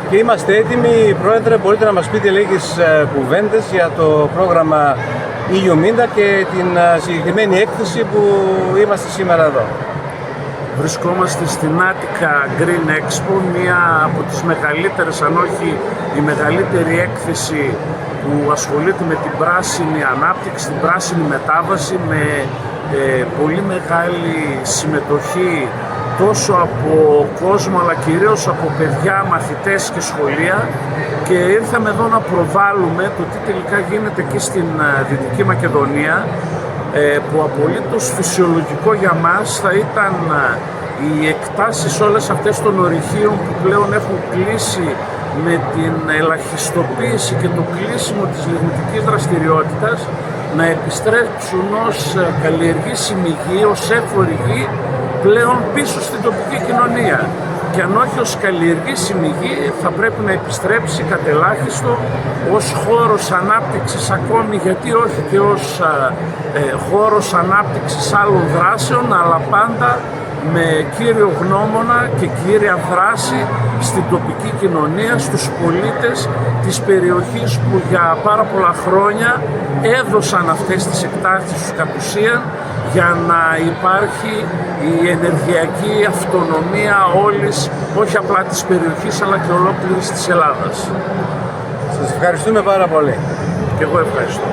και είμαστε έτοιμοι. Πρόεδρε, μπορείτε να μας πείτε λίγες κουβέντες για το πρόγραμμα EU Minda και την συγκεκριμένη έκθεση που είμαστε σήμερα εδώ. Βρισκόμαστε στην Attica Green Expo, μία από τις μεγαλύτερες, αν όχι η μεγαλύτερη έκθεση που ασχολείται με την πράσινη ανάπτυξη, την πράσινη μετάβαση, με πολύ μεγάλη συμμετοχή τόσο από κόσμο αλλά κυρίως από παιδιά, μαθητές και σχολεία, και ήρθαμε εδώ να προβάλλουμε το τι τελικά γίνεται εκεί στην Δυτική Μακεδονία, που απολύτως φυσιολογικό για μας θα ήταν οι εκτάσεις όλες αυτές των ορυχείων που πλέον έχουν κλείσει με την ελαχιστοποίηση και το κλείσιμο της λιγνητικής δραστηριότητας, να επιστρέψουν ως καλλιεργήσιμη γη, ως έφορη γη πλέον πίσω στην τοπική κοινωνία. Και αν όχι ως καλλιεργήσιμη γη, θα πρέπει να επιστρέψει κατ' ελάχιστο ως χώρος ανάπτυξης ακόμη, γιατί όχι και ως χώρος ανάπτυξης άλλων δράσεων, αλλά πάντα με κύριο γνώμονα και κύρια δράση στην τοπική κοινωνία, στους πολίτες της περιοχής που για πάρα πολλά χρόνια έδωσαν αυτές τις εκτάσεις τους κατ' ουσίαν, για να υπάρχει η ενεργειακή αυτονομία όλης, όχι απλά της περιοχής αλλά και ολόκληρης της Ελλάδας. Σας ευχαριστούμε πάρα πολύ. Και εγώ ευχαριστώ.